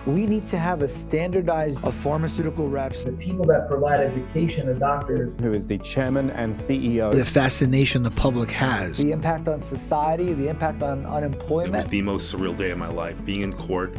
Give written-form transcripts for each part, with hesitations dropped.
We need to have a standardized of pharmaceutical reps, the people that provide education, the doctors, who is the chairman and CEO. The fascination the public has. The impact on society, the impact on unemployment. It was the most surreal day of my life. Being in court,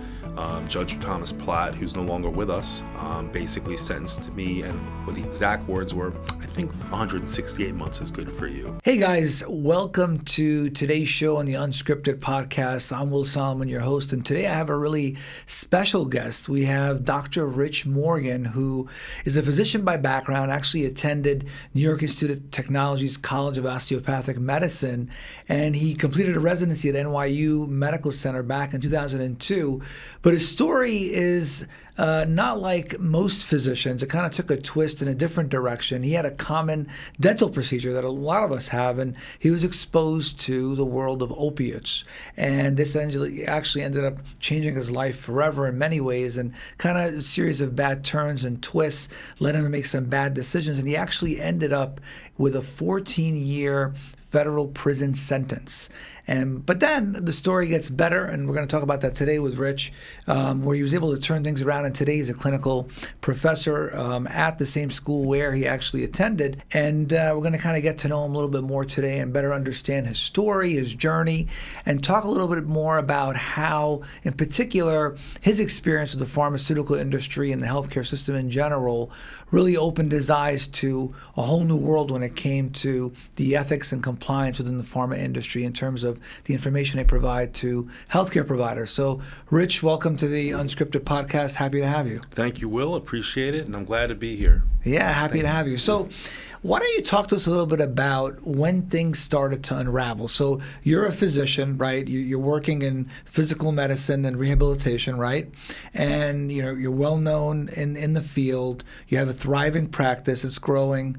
Judge Thomas Platt, who's no longer with us, basically sentenced me, and what the exact words were, I think 168 months is good for you. Hey guys, welcome to today's show on the Unscripted Podcast. I'm Will Solomon, your host, and today I have a really special guest. We have Dr. Rich Morgan, who is a physician by background, actually attended New York Institute of Technology's College of Osteopathic Medicine, and he completed a residency at NYU Medical Center back in 2002. But his story is not like most physicians. It kind of took a twist in a different direction. He had a common dental procedure that a lot of us have, and he was exposed to the world of opiates. And this actually ended up changing his life forever in many ways, and kind of a series of bad turns and twists led him to make some bad decisions. And he actually ended up with a 14-year federal prison sentence. But then the story gets better, and we're going to talk about that today with Rich, where he was able to turn things around, and today he's a clinical professor at the same school where he actually attended. And we're going to kind of get to know him a little bit more today and better understand his story, his journey, and talk a little bit more about how, in particular, his experience with the pharmaceutical industry and the healthcare system in general really opened his eyes to a whole new world when it came to the ethics and compliance within the pharma industry in terms of the information they provide to healthcare providers. So, Rich, welcome to the Unscripted Podcast. Happy to have you. Thank you, Will. Appreciate it, and I'm glad to be here. Yeah, happy to have you. So, why don't you talk to us a little bit about when things started to unravel? So you're a physician, right? You're working in physical medicine and rehabilitation, right? And you're well known in the field. You have a thriving practice. It's growing.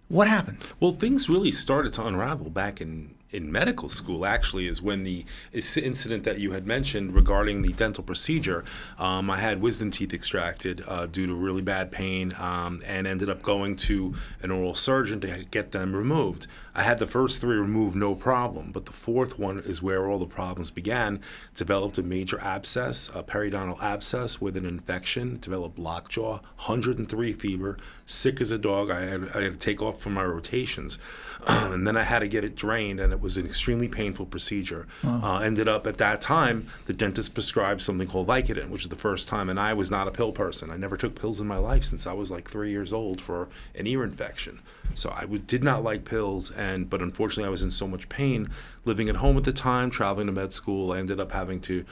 What happened? Well, things really started to unravel back in medical school, actually, is when the incident that you had mentioned regarding the dental procedure. I had wisdom teeth extracted due to really bad pain, and ended up going to an oral surgeon to get them removed. I had the first three removed, no problem, but the fourth one is where all the problems began. Developed a major abscess, a periodontal abscess with an infection, developed lockjaw, 103 fever, sick as a dog. I had to take off from my rotations, and then I had to get it drained, and it was an extremely painful procedure. Wow. Ended up at that time, the dentist prescribed something called Vicodin, which is the first time, and I was not a pill person. I never took pills in my life since I was like 3 years old for an ear infection. So I did not like pills, but unfortunately I was in so much pain living at home at the time, traveling to med school. I ended up having to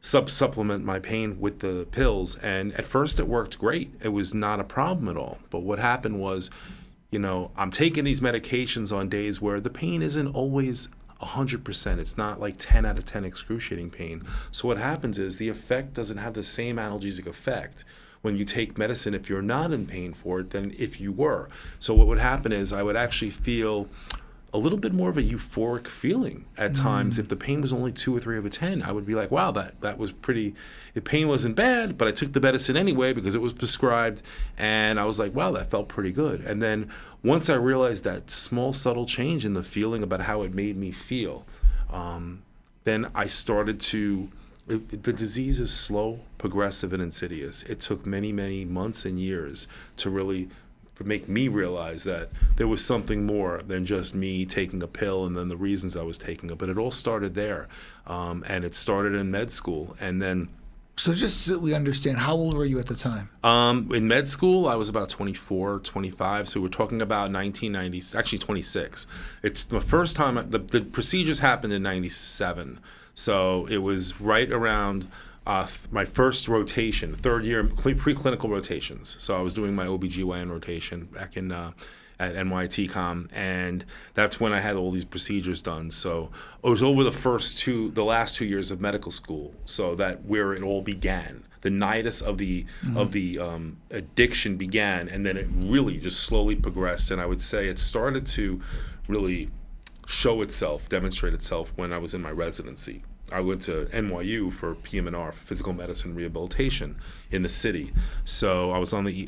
supplement my pain with the pills, and at first it worked great. It was not a problem at all. But what happened was, I'm taking these medications on days where the pain isn't always 100%. It's not like 10 out of 10 excruciating pain. So what happens is the effect doesn't have the same analgesic effect when you take medicine if you're not in pain for it than if you were. So what would happen is I would actually feel a little bit more of a euphoric feeling at times. If the pain was only 2 or 3 over 10, I would be like, wow, that was pretty, the pain wasn't bad, but I took the medicine anyway because it was prescribed, and I was like, wow, that felt pretty good. And then once I realized that small, subtle change in the feeling about how it made me feel, then I started to, the disease is slow, progressive, and insidious. It took many, many months and years to really make me realize that there was something more than just me taking a pill and then the reasons I was taking it. But it all started there, and it started in med school. And then, so just so we understand, how old were you at the time? In med school, I was about 24, 25. So we're talking about 1990, actually 26. It's the first time, the procedures happened in 97. So it was right around my first rotation, third year preclinical rotations. So I was doing my OBGYN rotation back in at NYTCOM, and that's when I had all these procedures done. So it was over the last 2 years of medical school, so that where it all began. The nidus of the addiction began, and then it really just slowly progressed. And I would say it started to really demonstrate itself when I was in my residency. I went to NYU for PM&R, for physical medicine rehabilitation in the city. So I was on the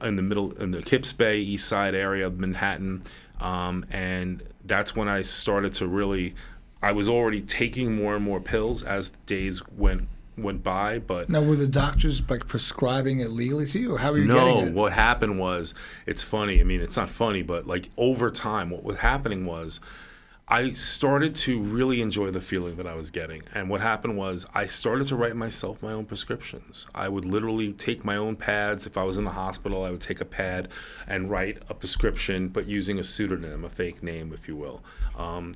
in the Kips Bay, East Side area of Manhattan, and that's when I started to really. I was already taking more and more pills as the days went went by, but Now, were the doctors like prescribing it legally to you, or how were you getting no, it? what happened was, it's funny. I mean, it's not funny, but like over time, what was happening was I started to really enjoy the feeling that I was getting. And what happened was I started to write myself my own prescriptions. I would literally take my own pads. If I was in the hospital, I would take a pad and write a prescription, but using a pseudonym, a fake name, if you will.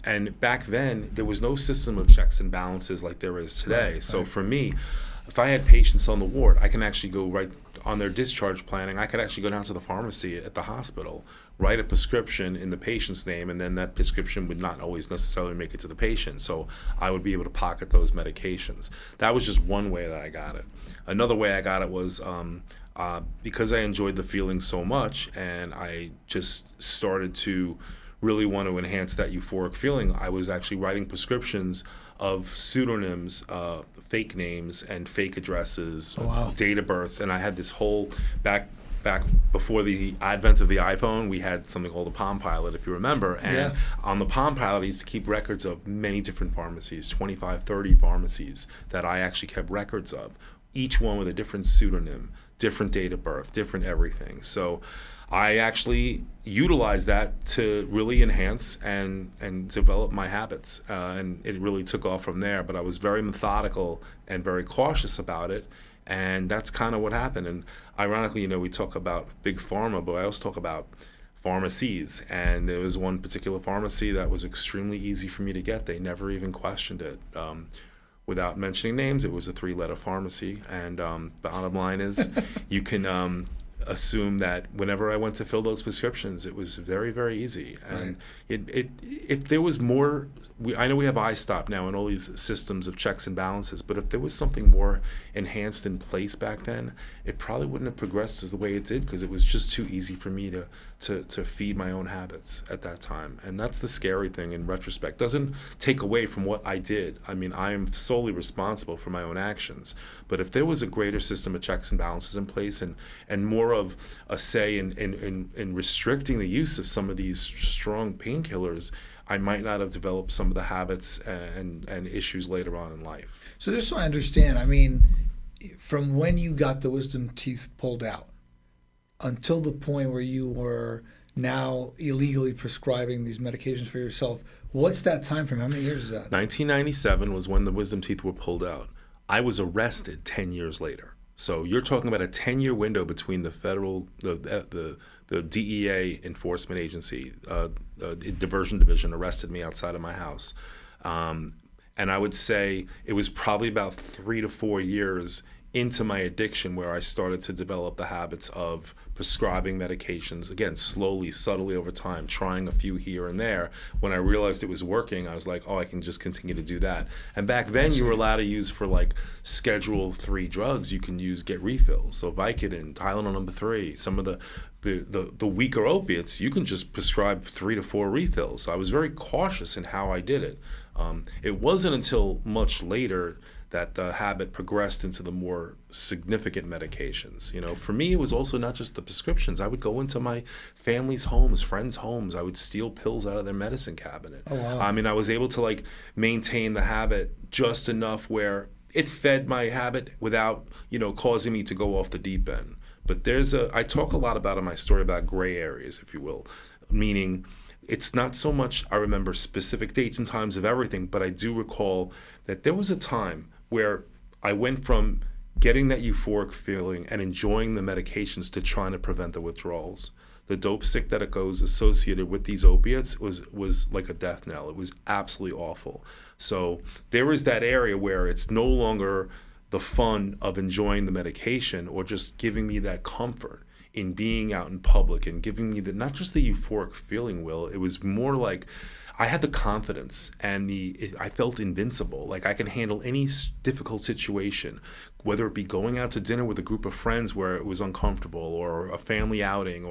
And back then, there was no system of checks and balances like there is today. Right, So right. for me, if I had patients on the ward, I can actually go right on their discharge planning. I could actually go down to the pharmacy at the hospital, write a prescription in the patient's name, and then that prescription would not always necessarily make it to the patient. So I would be able to pocket those medications. That was just one way that I got it. Another way I got it was because I enjoyed the feeling so much, and I just started to really want to enhance that euphoric feeling. I was actually writing prescriptions of pseudonyms, fake names, and fake addresses, Oh, wow. date of births, and I had this whole back before the advent of the iPhone, we had something called a Palm Pilot, if you remember. And Yeah. on the Palm Pilot, I used to keep records of many different pharmacies, 25, 30 pharmacies that I actually kept records of, each one with a different pseudonym, different date of birth, different everything. So I actually utilized that to really enhance and develop my habits. And it really took off from there. But I was very methodical and very cautious about it. And that's kind of what happened. And ironically, we talk about big pharma, but I also talk about pharmacies. And there was one particular pharmacy that was extremely easy for me to get. They never even questioned it. Without mentioning names, it was a 3-letter pharmacy. And bottom line is, you can assume that whenever I went to fill those prescriptions, it was very, very easy. And if there was more, I know we have iStop now and all these systems of checks and balances, but if there was something more enhanced in place back then, it probably wouldn't have progressed as the way it did, because it was just too easy for me to feed my own habits at that time. And that's the scary thing in retrospect. Doesn't take away from what I did. I mean, I am solely responsible for my own actions. But if there was a greater system of checks and balances in place, and more of a say in restricting the use of some of these strong painkillers, I might not have developed some of the habits and issues later on in life. So just so I understand, I mean, from when you got the wisdom teeth pulled out until the point where you were now illegally prescribing these medications for yourself, what's that time frame? How many years is that? 1997 was when the wisdom teeth were pulled out. I was arrested 10 years later. So you're talking about a 10-year window between the federal, the DEA enforcement agency, diversion division arrested me outside of my house. And I would say it was probably about 3 to 4 years into my addiction where I started to develop the habits of prescribing medications, again, slowly, subtly over time, trying a few here and there. When I realized it was working, I was like, oh, I can just continue to do that. And back then, you were allowed to use for like Schedule 3 drugs, you can get refills. So Vicodin, Tylenol number 3, some of the weaker opiates, you can just prescribe 3 to 4 refills. So I was very cautious in how I did it. It wasn't until much later that the habit progressed into the more significant medications. For me, it was also not just the prescriptions. I would go into my family's homes, friends' homes. I would steal pills out of their medicine cabinet. Oh, wow. I mean, I was able to maintain the habit just enough where it fed my habit without, causing me to go off the deep end. But I talk a lot about in my story about gray areas, if you will, meaning it's not so much I remember specific dates and times of everything, but I do recall that there was a time where I went from getting that euphoric feeling and enjoying the medications to trying to prevent the withdrawals. The dope sick that it goes associated with these opiates was like a death knell. It was absolutely awful. So there is that area where it's no longer the fun of enjoying the medication or just giving me that comfort in being out in public and giving me not just the euphoric feeling, Will. It was more like I had the confidence and I felt invincible. Like I can handle any difficult situation, whether it be going out to dinner with a group of friends where it was uncomfortable or a family outing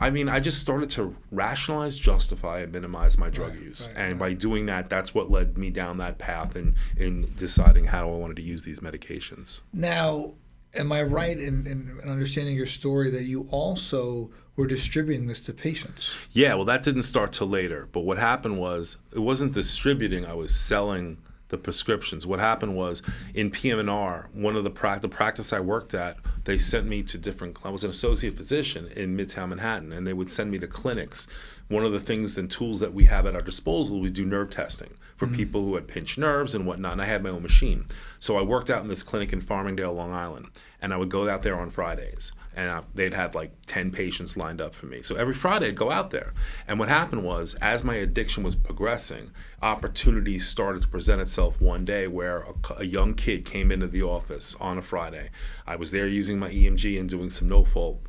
I just started to rationalize, justify, and minimize my drug use. And by doing that, that's what led me down that path in deciding how I wanted to use these medications. Now, am I right in understanding your story that you also were distributing this to patients? Yeah, well, that didn't start till later. But what happened was, it wasn't distributing, I was selling the prescriptions. What happened was in PM&R, one of the practice I worked at, they sent me to I was an associate physician in Midtown Manhattan, and they would send me to clinics. One of the things and tools that we have at our disposal, we do nerve testing for people who had pinched nerves and whatnot, and I had my own machine. So I worked out in this clinic in Farmingdale, Long Island, and I would go out there on Fridays, and they'd had like 10 patients lined up for me. So every Friday I'd go out there, and what happened was, as my addiction was progressing, opportunities started to present itself one day where a young kid came into the office on a Friday. I was there using my EMG and doing some no-fault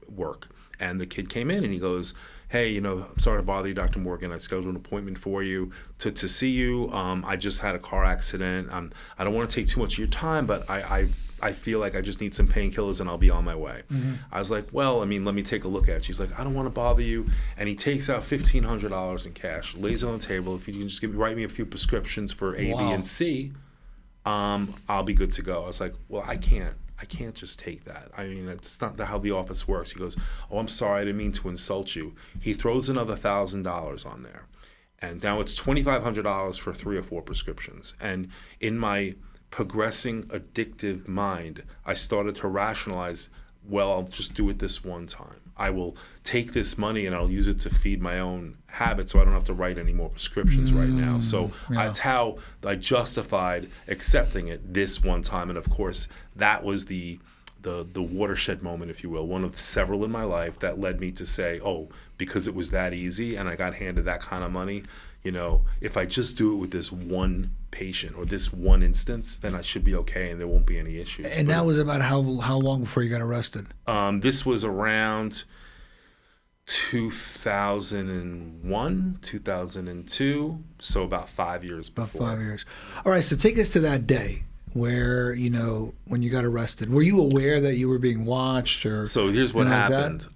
work, and the kid came in and he goes, "Hey, I'm sorry to bother you, Dr. Morgan. I scheduled an appointment for you to see you. I just had a car accident. I don't want to take too much of your time, but I feel like I just need some painkillers and I'll be on my way." I was like, "Well, let me take a look at it." She's like, "I don't want to bother you." And he takes out $1,500 in cash, lays it on the table. "If you can just write me a few prescriptions for A, B, and C, I'll be good to go." I was like, "Well, I can't just take that. I mean, it's not how the office works." He goes, "Oh, I'm sorry, I didn't mean to insult you." He throws another $1,000 on there. And now it's $2,500 for 3 or 4 prescriptions. And in my progressing addictive mind, I started to rationalize, well, I'll just do it this one time. I will take this money and I'll use it to feed my own habit, so I don't have to write any more prescriptions right now. So that's how I justified accepting it this one time. And of course, that was the watershed moment, if you will, one of several in my life that led me to say, oh, because it was that easy and I got handed that kind of money, if I just do it with this one patient or this one instance, then I should be okay and there won't be any issues. And that was about how long before you got arrested? This was around 2001, 2002, so about 5 years before. About 5 years. All right, so take us to that day where, when you got arrested. Were you aware that you were being watched? Or so here's what happened.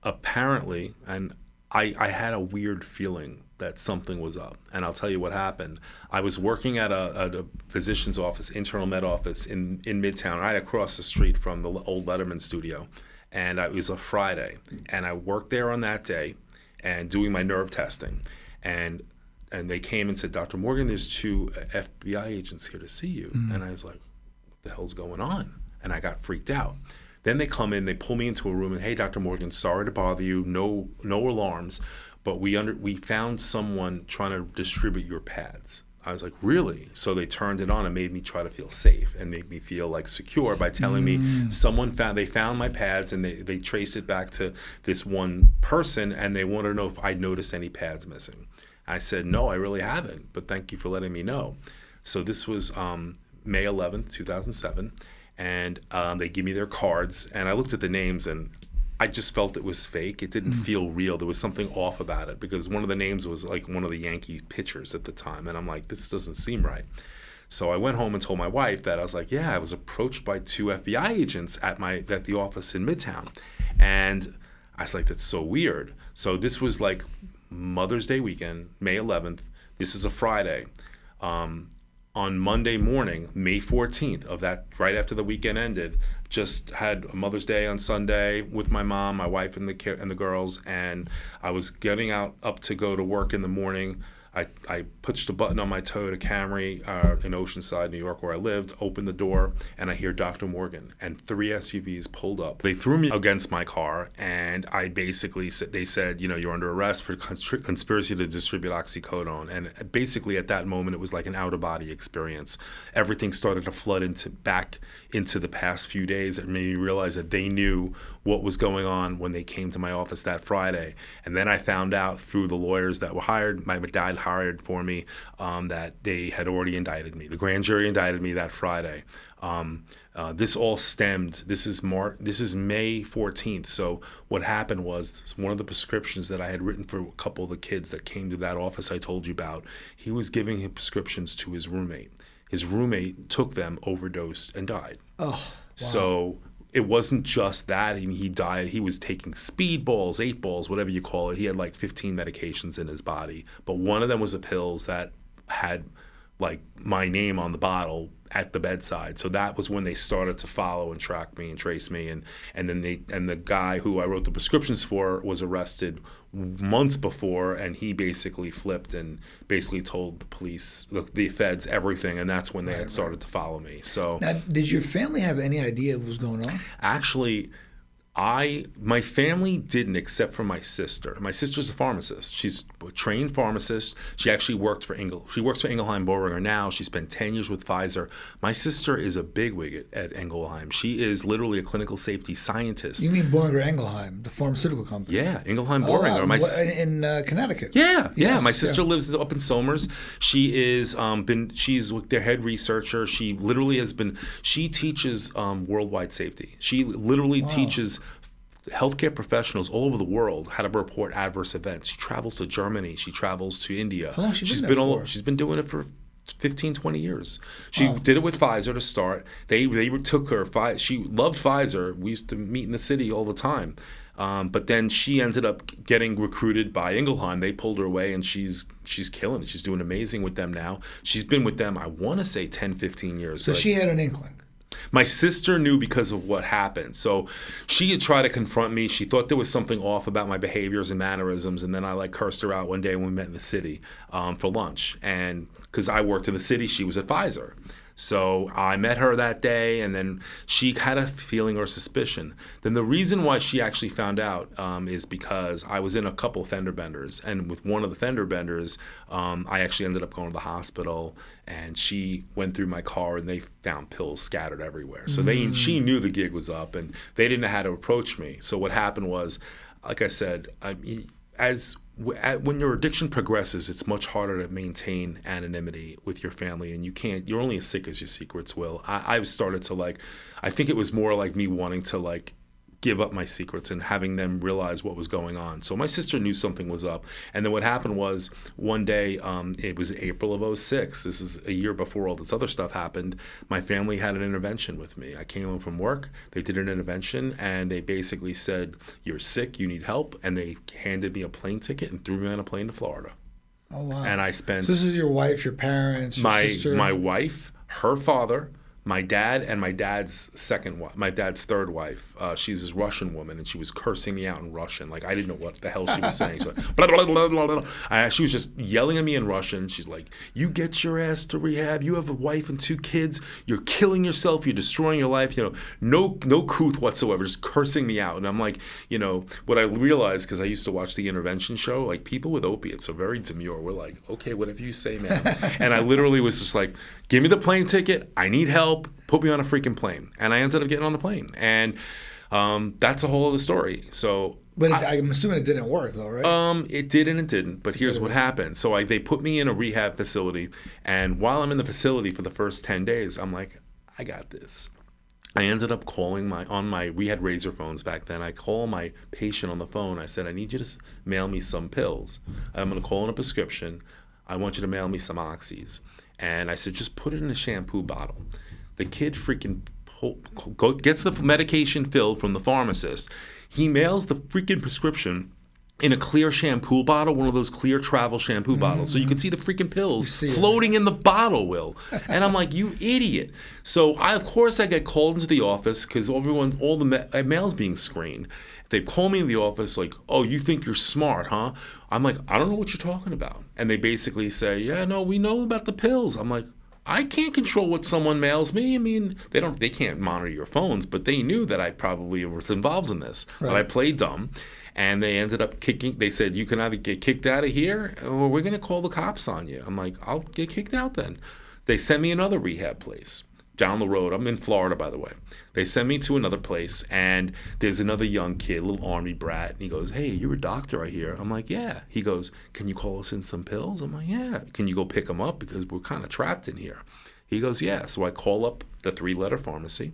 Apparently, and I had a weird feeling that something was up, and I'll tell you what happened. I was working at a physician's office, internal med office in Midtown, right across the street from the old Letterman studio, and it was a Friday, and I worked there on that day and doing my nerve testing, and they came and said, "Dr. Morgan, there's 2 FBI agents here to see you." And I was like, "What the hell's going on?" And I got freaked out. Then they come in, they pull me into a room, and, "Hey, Dr. Morgan, sorry to bother you, no alarms, but we found someone trying to distribute your pads." I was like, "Really?" So they turned it on and made me try to feel safe and made me feel like secure by telling me they found my pads, and they traced it back to this one person, and they wanted to know if I'd noticed any pads missing. I said, "No, I really haven't, but thank you for letting me know." So this was May 11th, 2007, and they give me their cards, and I looked at the names, and I just felt it was fake. It didn't feel real. There was something off about it because one of the names was like one of the Yankee pitchers at the time, and I'm like, this doesn't seem right. So I went home and told my wife that. I was like, "Yeah, I was approached by 2 FBI agents at the office in Midtown," and I was like, "That's so weird." So this was like Mother's Day weekend, May 11th. This is a Friday. On Monday morning, May 14th of that, right after the weekend ended, just had a Mother's Day on Sunday with my mom, my wife, and the girls, and I was getting up to go to work in the morning. I pushed a button on my Toyota Camry in Oceanside, New York, where I lived, opened the door, and I hear Dr. Morgan, and 3 SUVs pulled up. They threw me against my car, and I basically said, they said, "You're under arrest for conspiracy to distribute oxycodone." And basically at that moment, it was like an out-of-body experience. Everything started to flood back into the past few days. It made me realize that they knew what was going on when they came to my office that Friday. And then I found out through the lawyers that were hired, my dad hired for me, that they had already indicted me. The grand jury indicted me that Friday. This all stemmed, this is May 14th. So what happened was one of the prescriptions that I had written for a couple of the kids that came to that office I told you about, he was giving him prescriptions to his roommate. His roommate took them, overdosed, and died. Oh, wow. So it wasn't just that. He died. He was taking speed balls, 8 balls, whatever you call it. He had like 15 medications in his body. But one of them was the pills that had like my name on the bottle at the bedside. So that was when they started to follow and track me and trace me. And then the guy who I wrote the prescriptions for was arrested months before, and he basically flipped and basically told the police, look, the feds, everything. And that's when they had started to follow me. So Now, did your family have any idea what was going on? actually, my family didn't, except for my sister. My sister's a pharmacist. She's a trained pharmacist. She actually works for Ingelheim Boehringer now. She spent 10 years with Pfizer. My sister is a bigwig at Ingelheim. She is literally a clinical safety scientist. You mean Boehringer Ingelheim, the pharmaceutical company? Yeah, Ingelheim Boehringer. In Connecticut. Yeah. Yes, My sister lives up in Somers. She is she's their head researcher. She literally she teaches worldwide safety. She literally teaches healthcare professionals all over the world how to report adverse events. She travels to Germany. She travels to India. How long has she been there for? She's been doing it for 15, 20 years. She did it with Pfizer to start. They took her. She loved Pfizer. We used to meet in the city all the time. But then she ended up getting recruited by Ingelheim. They pulled her away, and she's killing it. She's doing amazing with them now. She's been with them, I want to say, 10, 15 years. So she had an inkling. My sister knew because of what happened. So she had tried to confront me. She thought there was something off about my behaviors and mannerisms. And then I cursed her out one day when we met in the city for lunch. And because I worked in the city, she was at Pfizer. So I met her that day, and then she had a feeling or suspicion. Then the reason why she actually found out is because I was in a couple of fender benders, and with one of the fender benders, I actually ended up going to the hospital, and she went through my car, and they found pills scattered everywhere. So she knew the gig was up, and they didn't know how to approach me. So what happened was, like I said, when your addiction progresses, it's much harder to maintain anonymity with your family, and you're only as sick as your secrets will. I started to I think it was more like me wanting to give up my secrets and having them realize what was going on. So my sister knew something was up. And then what happened was one day, it was April of 2006. This is a year before all this other stuff happened. My family had an intervention with me. I came home from work. They did an intervention, and they basically said, you're sick, you need help. And they handed me a plane ticket and threw me on a plane to Florida. Oh, wow. And I spent... So this is your wife, your parents, your sister? My wife, her father, my dad, and my dad's third wife. She's this Russian woman, and she was cursing me out in Russian. I didn't know what the hell she was saying. She's like, blah, blah, blah, blah, blah. She was just yelling at me in Russian. She's like, you get your ass to rehab. You have a wife and 2 kids. You're killing yourself. You're destroying your life. No couth whatsoever, just cursing me out. And I'm like, what I realized, because I used to watch the intervention show, people with opiates are very demure. We're like, okay, whatever you say, man. And I literally was just like, give me the plane ticket. I need help. Put me on a freaking plane. And I ended up getting on the plane. And that's a whole other story. So, but I'm assuming it didn't work, though, right? It did and it didn't. But here's what happened. So they put me in a rehab facility. And while I'm in the facility for the first 10 days, I'm like, I got this. I ended up calling we had razor phones back then. I call my patient on the phone. I said, I need you to mail me some pills. I'm going to call in a prescription. I want you to mail me some oxys. And I said, just put it in a shampoo bottle. The kid freaking gets the medication filled from the pharmacist. He mails the freaking prescription in a clear shampoo bottle, one of those clear travel shampoo bottles. So you can see the freaking pills floating in the bottle, Will. And I'm like, you idiot. So of course I get called into the office because all the mail's being screened. They call me in the office like, oh, you think you're smart, huh? I'm like, I don't know what you're talking about. And they basically say, yeah, no, we know about the pills. I'm like, I can't control what someone mails me. I mean, they can't monitor your phones, but they knew that I probably was involved in this. Right. But I played dumb. And they ended up they said, you can either get kicked out of here or we're going to call the cops on you. I'm like, I'll get kicked out then. They sent me another rehab place down the road. I'm in Florida, by the way. They send me to another place, and there's another young kid, little army brat, and he goes, hey, you're a doctor, I hear. I'm like, yeah. He goes, can you call us in some pills? I'm like, yeah. Can you go pick them up because we're kind of trapped in here? He goes, yeah. So I call up the 3-letter pharmacy.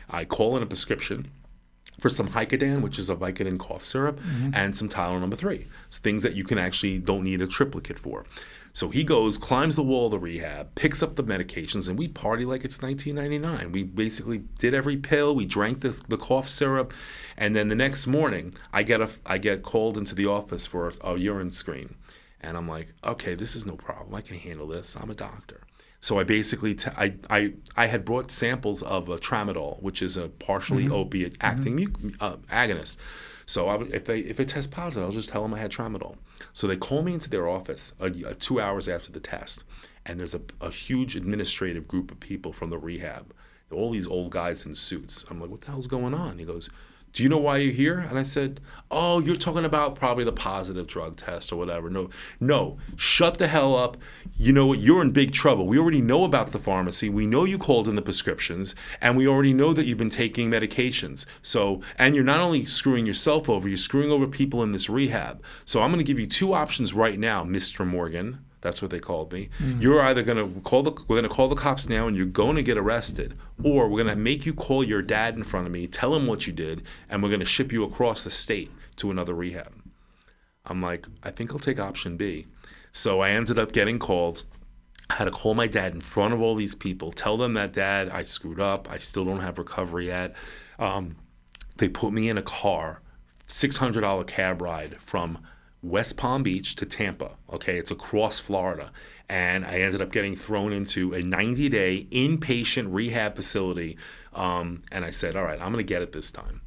I call in a prescription for some Vicodin, which is a Vicodin cough syrup, and some Tylenol number 3. It's things that you can actually don't need a triplicate for. So he goes, climbs the wall of the rehab, picks up the medications, and we party like it's 1999. We basically did every pill. We drank the cough syrup. And then the next morning, I get called into the office for a urine screen. And I'm like, okay, this is no problem. I can handle this. I'm a doctor. So I basically, I had brought samples of a tramadol, which is a partially opiate acting agonist. So if it tests positive, I'll just tell them I had tramadol. So they call me into their office 2 hours after the test, and there's a huge administrative group of people from the rehab, all these old guys in suits. I'm like, what the hell's going on? He goes, do you know why you're here? And I said, oh, you're talking about probably the positive drug test or whatever. No, shut the hell up. You know what? You're in big trouble. We already know about the pharmacy. We know you called in the prescriptions, and we already know that you've been taking medications. So, and you're not only screwing yourself over, you're screwing over people in this rehab. So I'm going to give you two options right now, Mr. Morgan. That's what they called me. You're either we're going to call the cops now and you're going to get arrested, or we're going to make you call your dad in front of me, tell him what you did, and we're going to ship you across the state to another rehab. I'm like, I think I'll take option B. So I ended up getting called. I had to call my dad in front of all these people, tell them that, Dad, I screwed up. I still don't have recovery yet. They put me in a car, $600 cab ride from West Palm Beach to Tampa. Okay, it's across Florida. And I ended up getting thrown into a 90-day inpatient rehab facility. And I said, all right, I'm going to get it this time.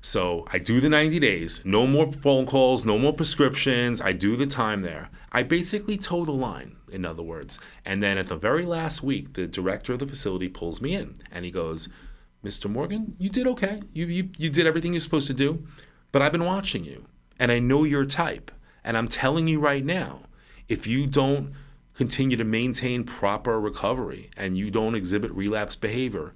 So I do the 90 days, no more phone calls, no more prescriptions. I do the time there. I basically toe the line, in other words. And then at the very last week, the director of the facility pulls me in and he goes, Mr. Morgan, you did okay. You did everything you're supposed to do, but I've been watching you and I know your type. And I'm telling you right now, if you don't continue to maintain proper recovery and you don't exhibit relapse behavior,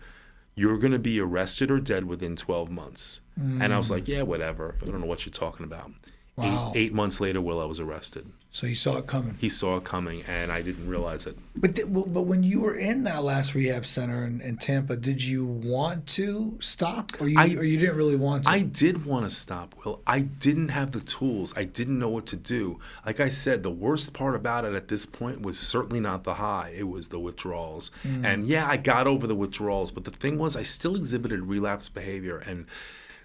you're going to be arrested or dead within 12 months. And I was like, yeah, whatever. I don't know what you're talking about. Wow. Eight months later, I was arrested. So he saw it coming. He saw it coming, and I didn't realize it. But when you were in that last rehab center in Tampa, did you want to stop, or you didn't really want to? I did want to stop, Will. I didn't have the tools. I didn't know what to do. Like I said, the worst part about it at this point was certainly not the high. It was the withdrawals. And yeah, I got over the withdrawals, but the thing was I still exhibited relapse behavior. And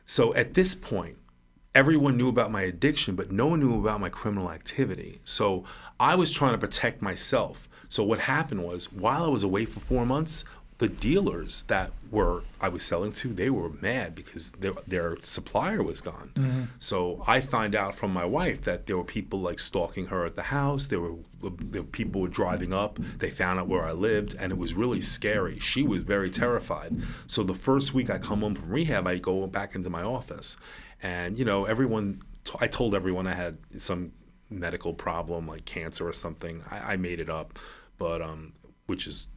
so at this point, everyone knew about my addiction, but no one knew about my criminal activity. So I was trying to protect myself. So what happened was, while I was away for 4 months, the dealers that I was selling to, they were mad because their supplier was gone. So I find out from my wife that there were people like stalking her at the house. There were people were driving up. They found out where I lived, and it was really scary. She was very terrified. So the first week I come home from rehab, I go back into my office. And, I told everyone I had some medical problem like cancer or something. I made it up, but which is,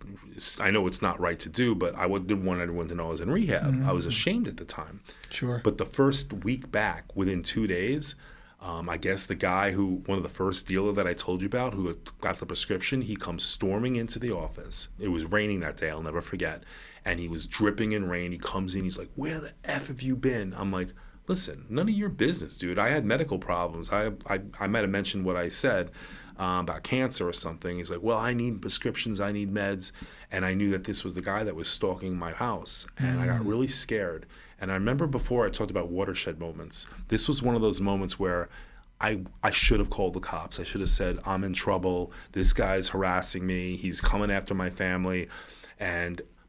I know it's not right to do, but I didn't want everyone to know I was in rehab. I was ashamed at the time. Sure. But the first week back, within 2 days, I guess the guy one of the first dealer that I told you about, who got the prescription, he comes storming into the office. It was raining that day, I'll never forget. And he was dripping in rain. He comes in, he's like, where the F have you been? I'm like, listen, none of your business, dude. I had medical problems. I might have mentioned what I said about cancer or something. He's like, well, I need prescriptions, I need meds. And I knew that this was the guy that was stalking my house. And I got really scared. And I remember before I talked about watershed moments. This was one of those moments where I should have called the cops. I should have said, I'm in trouble. This guy's harassing me. He's coming after my family.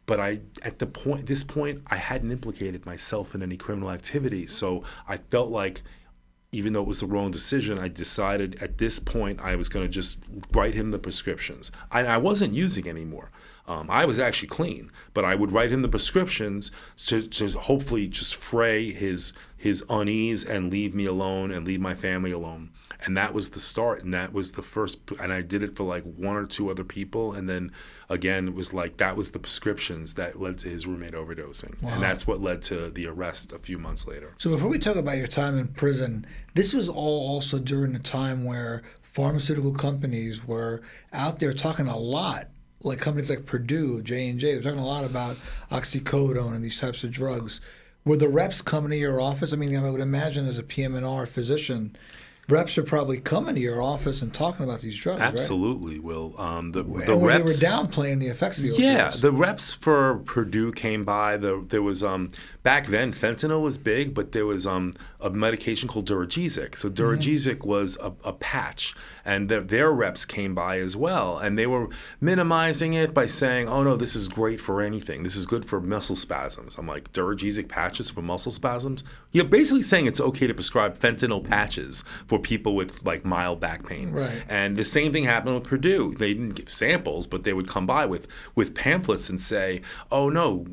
But at this point, I hadn't implicated myself in any criminal activity. So I felt like, even though it was the wrong decision, I decided at this point I was going to just write him the prescriptions. I wasn't using anymore. I was actually clean, but I would write him the prescriptions to hopefully just fray his unease and leave me alone and leave my family alone. And that was the start, and that was the first, and I did it for like 1 or 2 other people, and then again, it was like, that was the prescriptions that led to his roommate overdosing. Wow. And that's what led to the arrest a few months later. So before we talk about your time in prison, this was all also during a time where pharmaceutical companies were out there talking a lot, like companies like Purdue, J&J, they're talking a lot about oxycodone and these types of drugs. Were the reps coming to your office? I mean, I would imagine as a PM&R physician, Reps are probably coming to your office and talking about these drugs, Absolutely, Will. The right? the And where reps. they were downplaying the effects of the Yeah, opioids. the reps for Purdue came by. There was back then fentanyl was big, but there was a medication called Duragesic. So Duragesic was a patch, and their reps came by as well, and they were minimizing it by saying, "Oh no, this is great for anything. This is good for muscle spasms." I'm like, Duragesic patches for muscle spasms? You're basically saying it's okay to prescribe fentanyl patches for people with like mild back pain. Right. And the same thing happened with Purdue. They didn't give samples, but they would come by with pamphlets and say, "Oh no,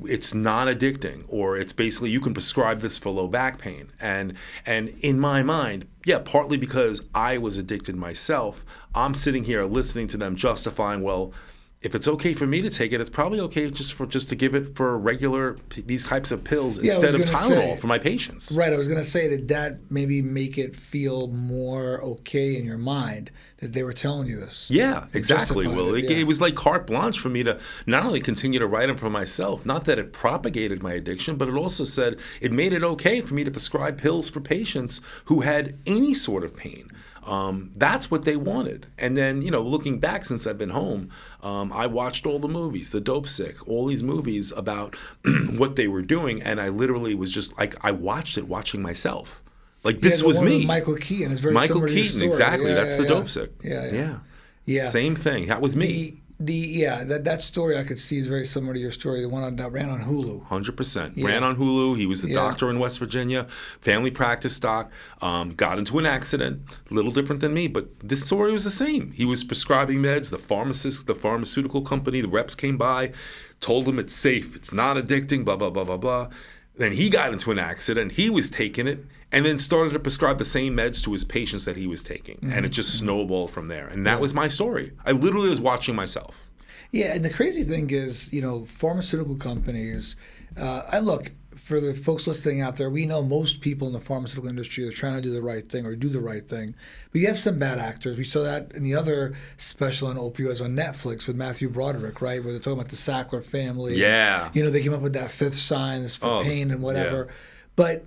it's not addicting," or it's basically you can prescribe this for low back pain. And in my mind, yeah, partly because I was addicted myself, I'm sitting here listening to them justifying, well, if it's okay for me to take it, it's probably okay just to give it for regular these types of pills instead of Tylenol for my patients. Right. I was going to say that maybe make it feel more okay in your mind that they were telling you this. Yeah, exactly, Will. It It was like carte blanche for me to not only continue to write them for myself, not that it propagated my addiction, but it also said it made it okay for me to prescribe pills for patients who had any sort of pain. That's what they wanted. And then, looking back since I've been home, I watched all the movies, The Dope Sick, all these movies about what they were doing. And I literally was just like, I watched it watching myself. Like, this was me. Michael Keaton is very Michael similar to your Keaton, story. exactly. That's The Dope Sick. Yeah. Same thing. That was me. That story I could see is very similar to your story, the one that ran on Hulu. 100%. Yeah. Ran on Hulu. He was the Yeah. doctor in West Virginia, family practice doc, got into an accident, a little different than me, but this story was the same. He was prescribing meds, the pharmacist, the pharmaceutical company, the reps came by, told him it's safe, it's not addicting, blah, blah, blah, blah, blah. Then he got into an accident, he was taking it, and then started to prescribe the same meds to his patients that he was taking. And it just snowballed from there. And that was my story. I literally was watching myself. Yeah, and the crazy thing is, pharmaceutical companies, and look, for the folks listening out there, we know most people in the pharmaceutical industry are trying to do the right thing or do the right thing. But you have some bad actors. We saw that in the other special on opioids on Netflix with Matthew Broderick, right, where they're talking about the Sackler family. Yeah. They came up with that fifth sign for pain and whatever. Yeah. But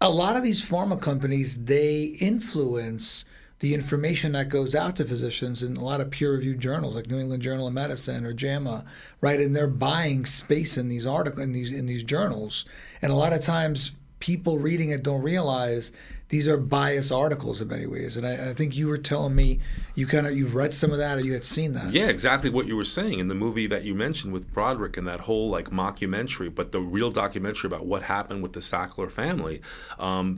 a lot of these pharma companies, they influence the information that goes out to physicians in a lot of peer-reviewed journals like New England Journal of Medicine or JAMA, right? And they're buying space in these articles, in these journals. And a lot of times people reading it don't realize these are biased articles in many ways. And I think you were telling me you've read some of that or you had seen that. Yeah, exactly what you were saying in the movie that you mentioned with Broderick and that whole like mockumentary, but the real documentary about what happened with the Sackler family.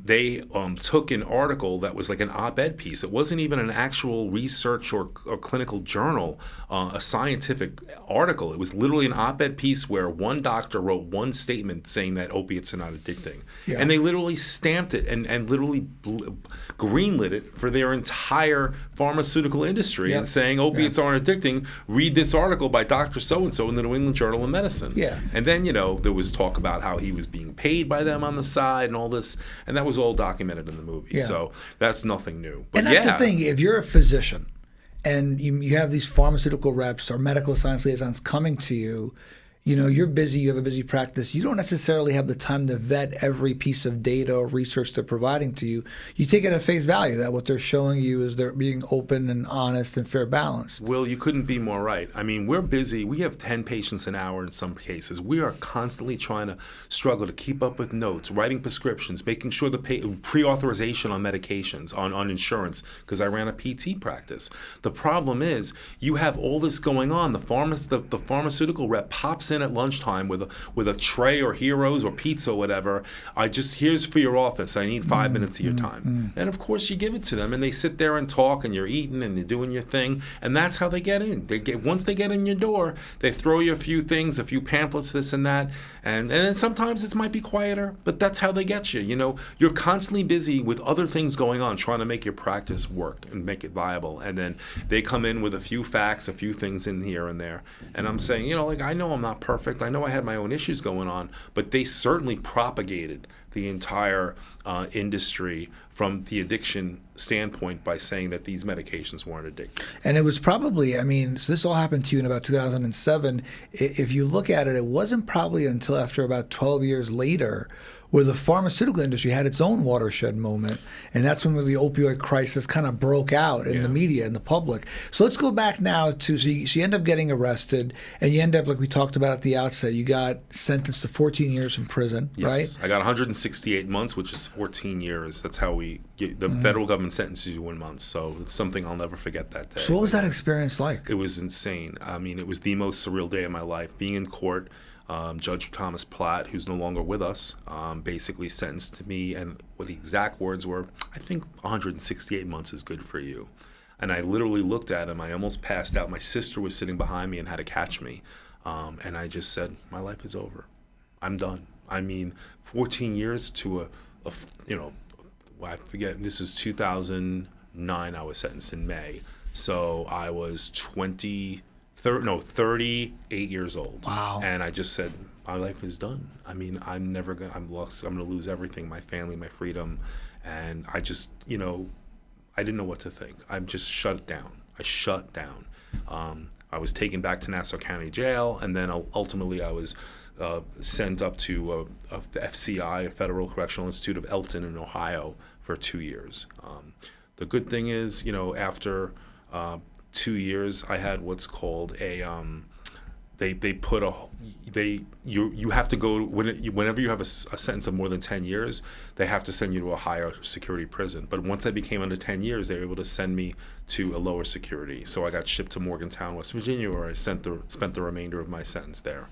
They took an article that was like an op-ed piece. It wasn't even an actual research or clinical journal, a scientific article. It was literally an op-ed piece where one doctor wrote one statement saying that opiates are not addicting. Yeah. And they literally stamped it and literally greenlit it for their entire pharmaceutical industry and saying opiates aren't addicting. Read this article by Dr. So-and-so in the New England Journal of Medicine. Yeah. And then, there was talk about how he was being paid by them on the side and all this. And that was all documented in the movie. Yeah. So that's nothing new. But and that's the thing. If you're a physician and you have these pharmaceutical reps or medical science liaisons coming to you, you're busy, you have a busy practice. You don't necessarily have the time to vet every piece of data or research they're providing to you. You take it at face value that what they're showing you is they're being open and honest and fair balanced. Will, you couldn't be more right. I mean, we're busy. We have 10 patients an hour in some cases. We are constantly trying to struggle to keep up with notes, writing prescriptions, making sure the pre-authorization on medications, on insurance, because I ran a PT practice. The problem is you have all this going on. The pharmaceutical rep pops in at lunchtime with a tray or Heroes or pizza or whatever. Here's for your office. I need 5 minutes of your time. And of course you give it to them and they sit there and talk and you're eating and you're doing your thing. And that's how they get in. Once they get in your door, they throw you a few things, a few pamphlets, this and that. And then sometimes it might be quieter, but that's how they get you. You're constantly busy with other things going on, trying to make your practice work and make it viable. And then they come in with a few facts, a few things in here and there. And I'm saying, I know I'm not perfect. I know I had my own issues going on, but they certainly propagated the entire industry from the addiction standpoint by saying that these medications weren't addictive. And it was probably, I mean, so this all happened to you in about 2007. If you look at it, it wasn't probably until after about 12 years later where the pharmaceutical industry had its own watershed moment. And that's when the opioid crisis kind of broke out in the media and the public. So let's go back now to, so you end up getting arrested, and you end up, like we talked about at the outset, you got sentenced to 14 years in prison, right? Yes, I got 168 months, which is 14 years. That's how we get, the federal government sentences you in months. So it's something I'll never forget that day. So what was that experience like? It was insane. I mean, it was the most surreal day of my life. Being in court, Judge Thomas Platt, who's no longer with us, basically sentenced me, and what the exact words were, I think 168 months is good for you. And I literally looked at him. I almost passed out. My sister was sitting behind me and had to catch me. And I just said, my life is over. I'm done. I mean, 14 years to I forget, this is 2009, I was sentenced in May. So I was 38 years old. Wow. And I just said, my life is done. I mean, I'm gonna lose everything, my family, my freedom. And I just, I didn't know what to think. I just shut down. I shut down. I was taken back to Nassau County Jail, and then ultimately I was sent up to the FCI, Federal Correctional Institute of Elton in Ohio, for 2 years. The good thing is, after 2 years, I had what's called a you have to go whenever you have a sentence of more than 10 years, they have to send you to a higher security prison. But once I became under 10 years, they were able to send me to a lower security. So I got shipped to Morgantown, West Virginia, where I spent the remainder of my sentence there.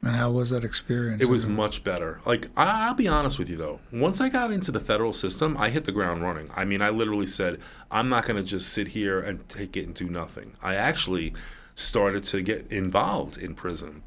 And how was that experience? It was much better. Like, I'll be honest with you, though. Once I got into the federal system, I hit the ground running. I mean, I literally said, I'm not going to just sit here and take it and do nothing. I actually started to get involved in prison.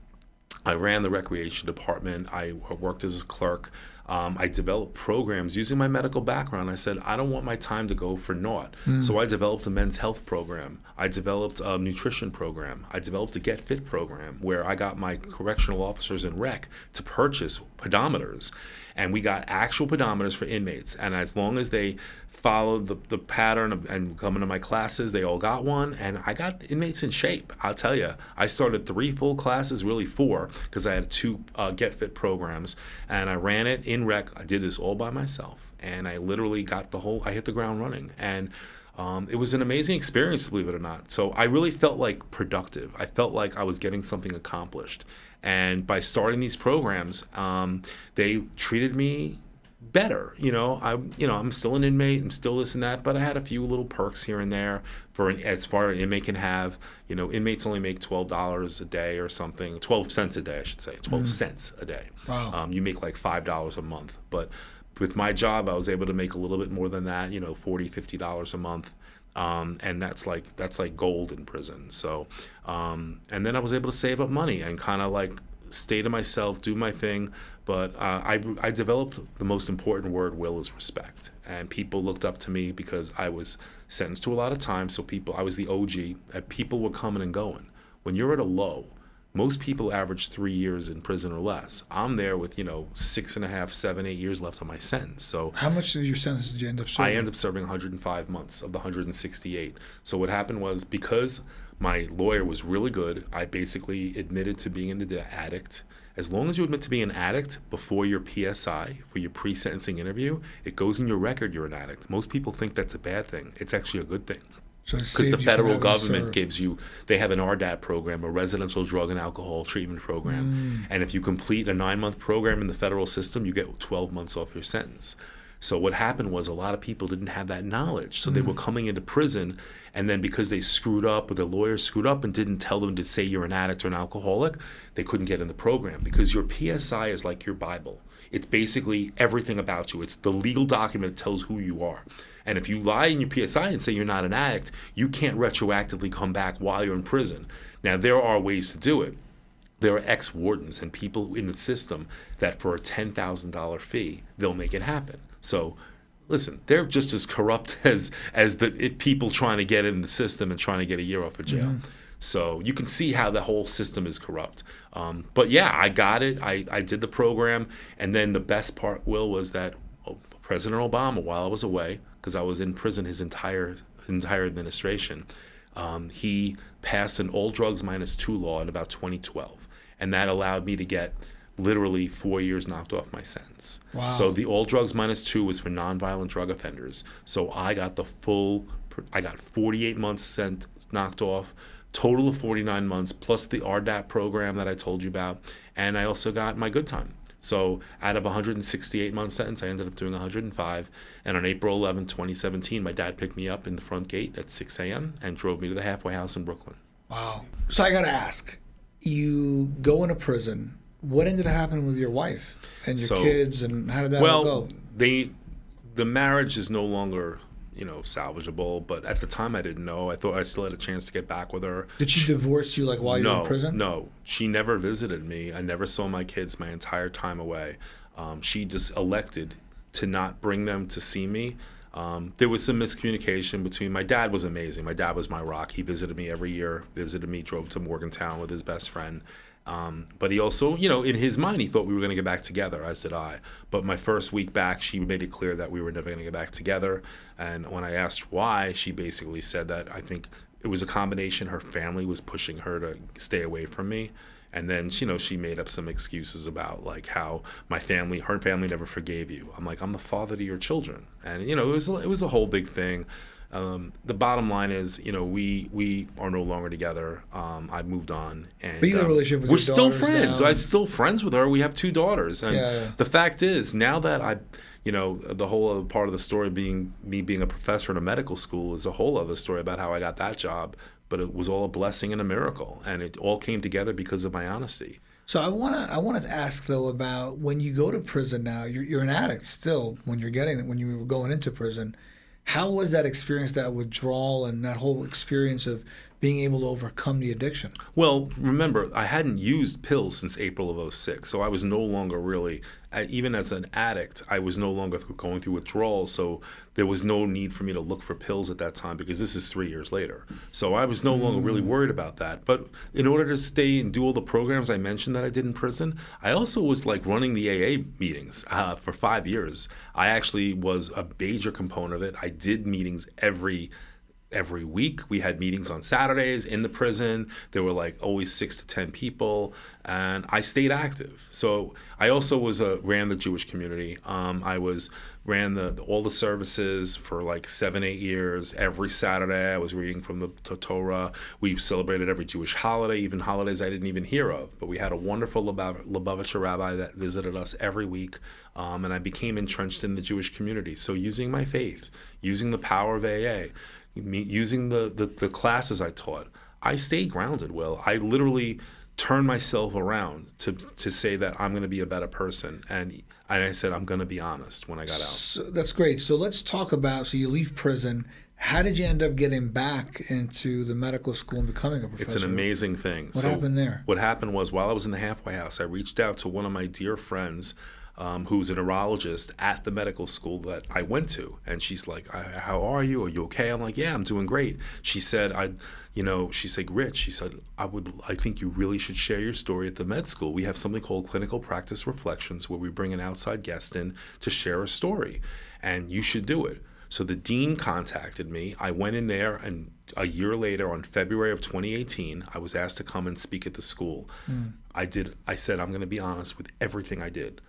I ran the recreation department. I worked as a clerk. I developed programs using my medical background. I said, I don't want my time to go for naught. So I developed a men's health program. I developed a nutrition program. I developed a Get Fit program where I got my correctional officers in rec to purchase pedometers. And we got actual pedometers for inmates. And as long as they followed the pattern and coming to my classes, they all got one, and I got the inmates in shape. I'll tell you, I started 3 full classes, really 4, because I had 2 Get Fit programs, and I ran it in rec. I did this all by myself, and I literally I hit the ground running, and it was an amazing experience, believe it or not. So I really felt like productive. I felt like I was getting something accomplished, and by starting these programs, they treated me better. I'm still an inmate, I'm still this and that, but I had a few little perks here and there as far as an inmate can have. Inmates only make $12 a day or something, 12 cents a day, I should say, 12 cents a day. Wow. You make like $5 a month, but with my job, I was able to make a little bit more than that, $40, $50 a month. And that's like gold in prison. So, and then I was able to save up money and kind of like stay to myself, do my thing. But I developed the most important word, will, is respect. And people looked up to me because I was sentenced to a lot of time. So I was the OG. And people were coming and going. When you're at a low, most people average 3 years in prison or less. I'm there with 6.5, 7, 8 years left on my sentence. So how much of your sentence did you end up serving? I ended up serving 105 months of the 168. So what happened was, because my lawyer was really good, I basically admitted to being an addict. As long as you admit to being an addict before your PSI, for your pre-sentencing interview, it goes in your record you're an addict. Most people think that's a bad thing. It's actually a good thing. Because the federal government they have an RDAP program, a residential drug and alcohol treatment program. And if you complete a 9-month program in the federal system, you get 12 months off your sentence. So what happened was, a lot of people didn't have that knowledge. So they were coming into prison, and then because they screwed up, or the lawyers screwed up and didn't tell them to say you're an addict or an alcoholic, they couldn't get in the program. Because your PSI is like your Bible. It's basically everything about you. It's the legal document that tells who you are. And if you lie in your PSI and say you're not an addict, you can't retroactively come back while you're in prison. Now, there are ways to do it. There are ex-wardens and people in the system that for a $10,000 fee, they'll make it happen. So, listen, they're just as corrupt as the people trying to get in the system and trying to get a year off of jail. So you can see how the whole system is corrupt. But yeah, I got it. I did the program. And then the best part, Will, was that President Obama, while I was away, because I was in prison his entire administration, he passed an all drugs minus 2 law in about 2012. And that allowed me to get literally 4 years knocked off my sentence. Wow. So the all drugs minus 2 was for nonviolent drug offenders. So I got 48 months knocked off, total of 49 months, plus the RDAP program that I told you about. And I also got my good time. So out of a 168-month sentence, I ended up doing 105. And on April 11, 2017, my dad picked me up in the front gate at 6 a.m. and drove me to the halfway house in Brooklyn. Wow. So I got to ask, you go into prison. What ended up happening with your wife and your kids, and how did that all go? The marriage is no longer, salvageable. But at the time, I didn't know. I thought I still had a chance to get back with her. Did she divorce you while you were in prison? No, she never visited me. I never saw my kids my entire time away. She just elected to not bring them to see me. There was some miscommunication between. My dad was amazing. My dad was my rock. He visited me every year. Drove to Morgantown with his best friend. But he also, in his mind, he thought we were going to get back together, as did I. But my first week back, she made it clear that we were never going to get back together. And when I asked why, she basically said that I think it was a combination. Her family was pushing her to stay away from me. And then, she made up some excuses about like how her family never forgave you. I'm like, I'm the father to your children. And, it was a whole big thing. The bottom line is, we are no longer together. I've moved on, and but you have a relationship with we're your still daughters friends. now. I'm still friends with her. We have 2 daughters, and the fact is, now that the whole other part of the story being me being a professor in a medical school is a whole other story about how I got that job. But it was all a blessing and a miracle, and it all came together because of my honesty. So I wanted to ask though about when you go to prison now. You're an addict still when you were going into prison. How was that experience, that withdrawal, and that whole experience of being able to overcome the addiction? Well, remember, I hadn't used pills since April of 2006, so I was no longer really, even as an addict, I was no longer going through withdrawal, so there was no need for me to look for pills at that time because this is 3 years later. So I was no longer really worried about that. But in order to stay and do all the programs I mentioned that I did in prison, I also was like running the AA meetings for 5 years. I actually was a major component of it. I did meetings every week. We had meetings on Saturdays in the prison. There were like always 6 to 10 people, and I stayed active. So I also ran the Jewish community. I ran all the services for like 7-8 years. Every Saturday I was reading from the Torah. We celebrated every Jewish holiday, even holidays I didn't even hear of. But we had a wonderful Lubavitcher rabbi that visited us every week, and I became entrenched in the Jewish community. So using my faith, using the power of AA, using the classes I taught, I stayed grounded, Will. I literally turned myself around to say that I'm going to be a better person. And I said, I'm going to be honest when I got out. So that's great. So let's talk about, so you leave prison. How did you end up getting back into the medical school and becoming a professor? It's an amazing thing. What happened there? What happened was, while I was in the halfway house, I reached out to one of my dear friends who's a neurologist at the medical school that I went to. And she's like, how are you? Are you okay? I'm like, yeah, I'm doing great. She said, she's like, Rich, she said, I think you really should share your story at the med school. We have something called Clinical Practice Reflections, where we bring an outside guest in to share a story. And you should do it. So the dean contacted me. I went in there, and a year later, on February of 2018, I was asked to come and speak at the school. I said, I'm going to be honest with everything I did.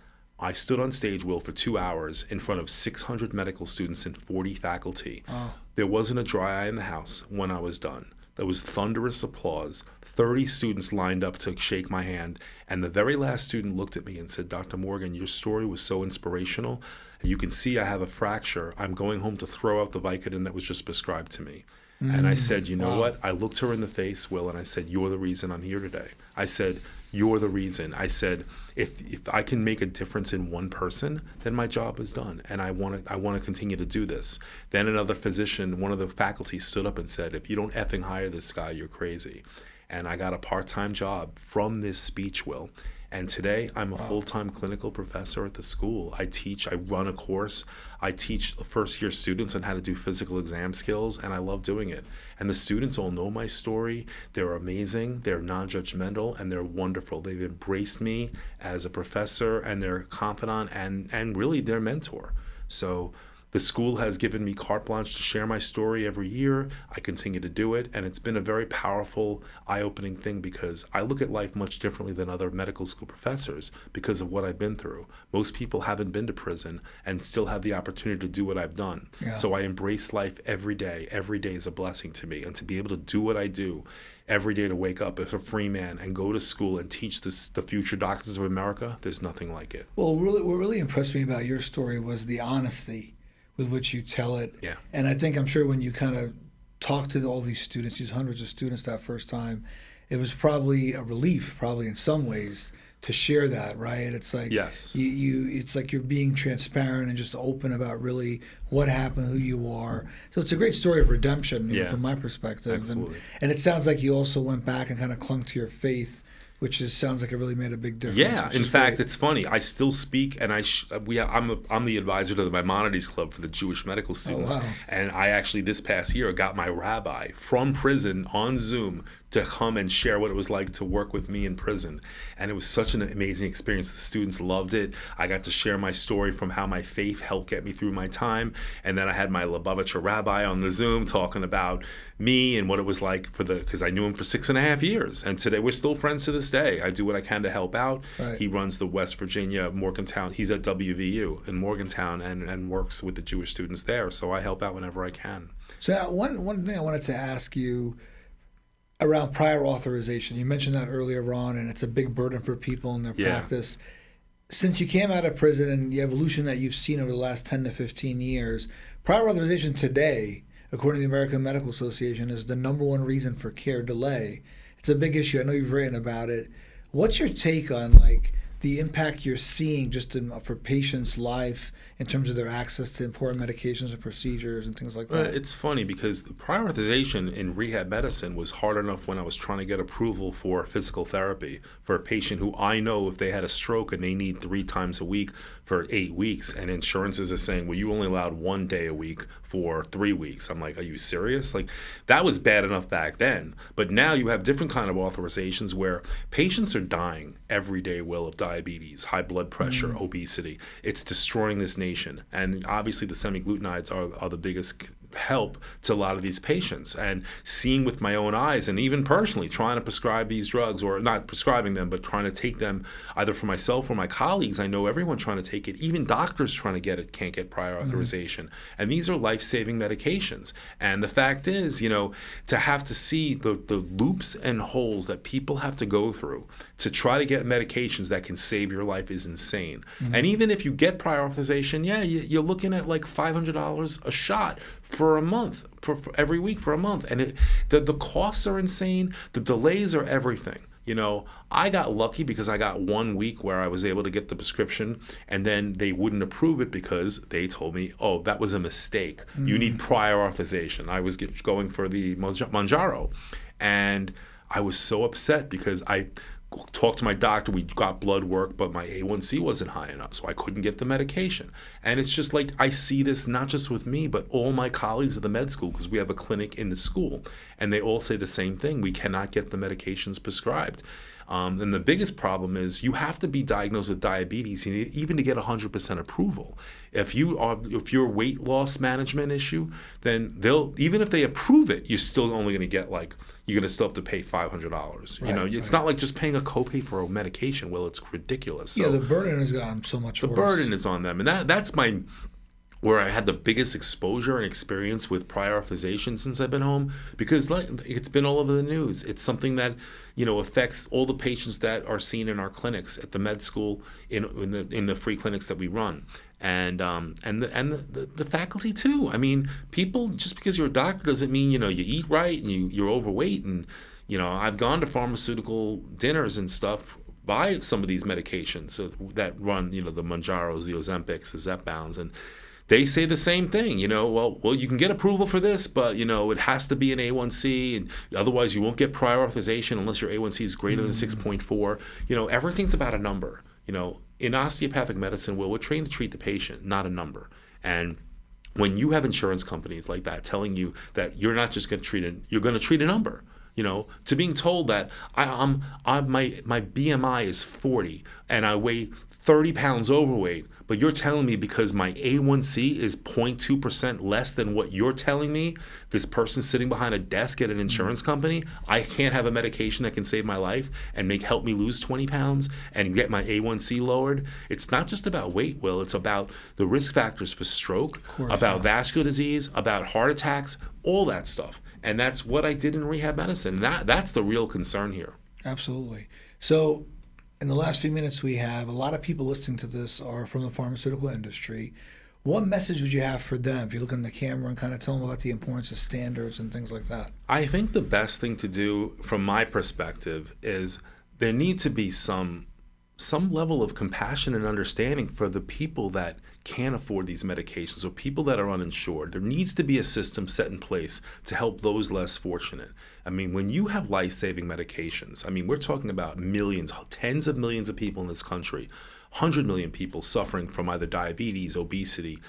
I stood on stage, Will, for 2 hours in front of 600 medical students and 40 faculty. Oh. There wasn't a dry eye in the house when I was done. There was thunderous applause. 30 students lined up to shake my hand. And the very last student looked at me and said, Dr. Morgan, your story was so inspirational. You can see I have a fracture. I'm going home to throw out the Vicodin that was just prescribed to me. And I said, you know what? I looked her in the face, Will, and I said, you're the reason I'm here today. I said, you're the reason. I said, if I can make a difference in one person, then my job is done, and I want to continue to do this. Then another physician, one of the faculty, stood up and said, if you don't effing hire this guy, you're crazy. And I got a part-time job from this speech, Will. And today I'm a full-time clinical professor at the school. I teach, I run a course, I teach first-year students on how to do physical exam skills, and I love doing it. And the students all know my story. They're amazing, they're non-judgmental, and they're wonderful. They've embraced me as a professor and their confidant and really their mentor. So the school has given me carte blanche to share my story every year. I continue to do it, and it's been a very powerful, eye-opening thing because I look at life much differently than other medical school professors because of what I've been through. Most people haven't been to prison and still have the opportunity to do what I've done. Yeah. So I embrace life every day. Every day is a blessing to me, and to be able to do what I do every day, to wake up as a free man and go to school and teach the future doctors of America, there's nothing like it. Well, what really impressed me about your story was the honesty with which you tell it. Yeah. And I'm sure when you kind of talk to all these students, these hundreds of students that first time, it was probably a relief, probably in some ways, to share that, right? It's like Yes. it's like you're being transparent and just open about really what happened, who you are. So it's a great story of redemption, you know, from my perspective. Absolutely. And it sounds like you also went back and kind of clung to your faith, which sounds like it really made a big difference. Yeah, in fact, great. it's funny. I still speak, and I'm the advisor to the Maimonides Club for the Jewish medical students. Oh, wow. And I actually this past year got my rabbi from prison on Zoom to come and share what it was like to work with me in prison. And it was such an amazing experience. The students loved it. I got to share my story from how my faith helped get me through my time. And then I had my Lubavitcher rabbi on the Zoom talking about me and what it was like because I knew him for 6.5 years. And today we're still friends to this day. I do what I can to help out. Right. He runs the West Virginia Morgantown. He's at WVU in Morgantown and works with the Jewish students there. So I help out whenever I can. So now one thing I wanted to ask you around prior authorization. You mentioned that earlier on, and it's a big burden for people in their practice. Since you came out of prison and the evolution that you've seen over the last 10 to 15 years, prior authorization today, according to the American Medical Association, is the number one reason for care delay. It's a big issue. I know you've written about it. What's your take on the impact you're seeing just for patients' life in terms of their access to important medications and procedures and things like that? It's funny because the prior authorization in rehab medicine was hard enough when I was trying to get approval for physical therapy for a patient who I know if they had a stroke and they need 3 times a week for 8 weeks, and insurances are saying, well, you only allowed 1 day a week for 3 weeks. I'm like, are you serious? Like, that was bad enough back then. But now you have different kind of authorizations where patients are dying every day, Will, of diabetes, high blood pressure, obesity. It's destroying this nation. And obviously the semi-glutenides are the biggest help to a lot of these patients. And seeing with my own eyes, and even personally trying to prescribe these drugs, or not prescribing them, but trying to take them either for myself or my colleagues. I know everyone trying to take it, even doctors trying to get it, can't get prior authorization. And these are life-saving medications. And the fact is, to have to see the loops and holes that people have to go through to try to get medications that can save your life is insane. And even if you get prior authorization, you're looking at like $500 a shot for a month, for every week for a month. And the costs are insane. The delays are everything. I got lucky because I got 1 week where I was able to get the prescription, and then they wouldn't approve it because they told me, oh, that was a mistake. You need prior authorization. I was going for the Mounjaro, and I was so upset because I talked to my doctor, we got blood work, but my A1C wasn't high enough, so I couldn't get the medication. And it's just like, I see this not just with me, but all my colleagues at the med school, because we have a clinic in the school, and they all say the same thing: we cannot get the medications prescribed. And the biggest problem is you have to be diagnosed with diabetes even to get 100% approval. If you're a weight loss management issue, then even if they approve it, you're still only going to get you're going to still have to pay $500. Right, It's not like just paying a copay for a medication. Well, it's ridiculous. So the burden has gotten so much worse. The burden is on them, and that's where I had the biggest exposure and experience with prior authorization since I've been home, because it's been all over the news. It's something that affects all the patients that are seen in our clinics at the med school, in the free clinics that we run, and the faculty too. I mean, people, just because you're a doctor doesn't mean you eat right and you're overweight. And I've gone to pharmaceutical dinners and stuff, buy some of these medications that run the Mounjaros, the Ozempics, the Zepbounds, and they say the same thing, well, you can get approval for this, but, it has to be an A1C, and otherwise you won't get prior authorization unless your A1C is greater than 6.4. Everything's about a number. In osteopathic medicine, we're trained to treat the patient, not a number. And when you have insurance companies like that telling you that you're not just going to treat you're going to treat a number, to being told that my BMI is 40 and I weigh 30 pounds overweight, but you're telling me because my A1C is 0.2% less than what you're telling me, this person sitting behind a desk at an insurance company, I can't have a medication that can save my life and help me lose 20 pounds and get my A1C lowered. It's not just about weight, Will. It's about the risk factors for stroke, about vascular disease, about heart attacks, all that stuff. And that's what I did in rehab medicine. That's the real concern here. Absolutely. So in the last few minutes we have, a lot of people listening to this are from the pharmaceutical industry. What message would you have for them if you look in the camera and kind of tell them about the importance of standards and things like that? I think the best thing to do from my perspective is there needs to be some level of compassion and understanding for the people that can't afford these medications or people that are uninsured. There needs to be a system set in place to help those less fortunate. When you have life-saving medications, we're talking about millions, tens of millions of people in this country, 100 million people suffering from either diabetes, obesity,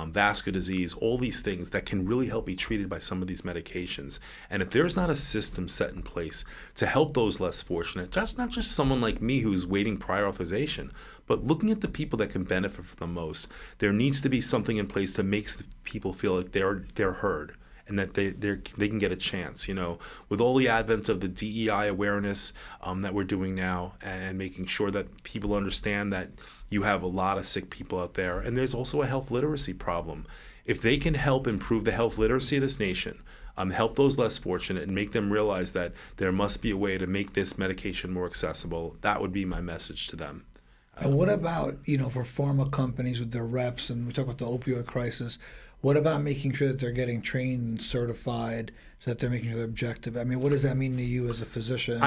vascular disease, all these things that can really help be treated by some of these medications. And if there's not a system set in place to help those less fortunate, not just someone like me who's waiting prior authorization, but looking at the people that can benefit from the most, there needs to be something in place that makes people feel like they're heard and that they can get a chance. With all the advent of the DEI awareness that we're doing now, and making sure that people understand that you have a lot of sick people out there, and there's also a health literacy problem. If they can help improve the health literacy of this nation, help those less fortunate and make them realize that there must be a way to make this medication more accessible, that would be my message to them. And what about, for pharma companies with their reps, and we talk about the opioid crisis, what about making sure that they're getting trained and certified so that they're making sure they're objective? What does that mean to you as a physician?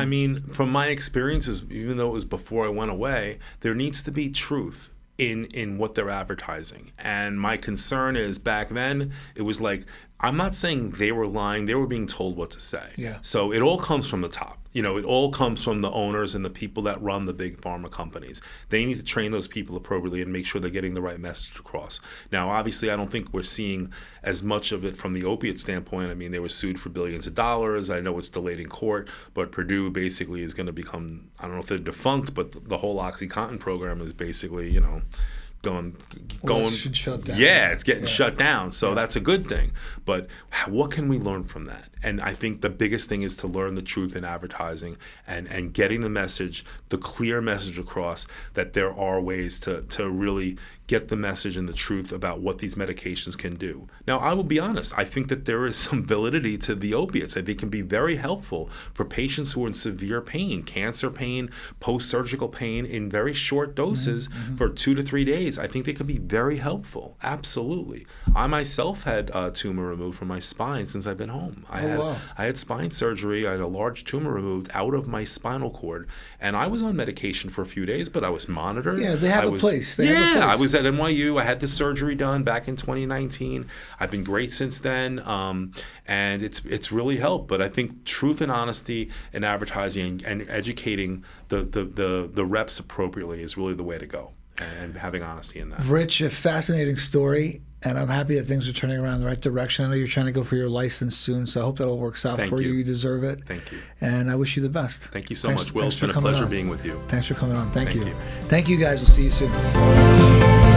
From my experiences, even though it was before I went away, there needs to be truth in what they're advertising. And my concern is back then, it was like, I'm not saying they were lying, they were being told what to say. Yeah. So it all comes from the top. It all comes from the owners and the people that run the big pharma companies. They need to train those people appropriately and make sure they're getting the right message across. Now, obviously, I don't think we're seeing as much of it from the opiate standpoint. They were sued for billions of dollars. I know it's delayed in court, but Purdue basically is going to become, I don't know if they're defunct, but the whole OxyContin program is basically, going it should shut down. Yeah, it's getting shut down, so that's a good thing. But what can we learn from that? And I think the biggest thing is to learn the truth in advertising and getting the message, the clear message across, that there are ways to really get the message and the truth about what these medications can do. Now, I will be honest, I think that there is some validity to the opiates. I think can be very helpful for patients who are in severe pain, cancer pain, post-surgical pain in very short doses for 2 to 3 days. I think they can be very helpful, absolutely. I myself had a tumor removed from my spine since I've been home. I had spine surgery. I had a large tumor removed out of my spinal cord, and I was on medication for a few days, but I was monitored. Yeah, they have a place. I was at NYU. I had the surgery done back in 2019. I've been great since then, and it's really helped. But I think truth and honesty in advertising and educating the reps appropriately is really the way to go, and having honesty in that. Rich, a fascinating story. And I'm happy that things are turning around in the right direction. I know you're trying to go for your license soon, so I hope that all works out for you. You deserve it. Thank you. And I wish you the best. Thank you so much, Will. It's been a pleasure being with you. Thanks for coming on. Thank you. Thank you, guys. We'll see you soon.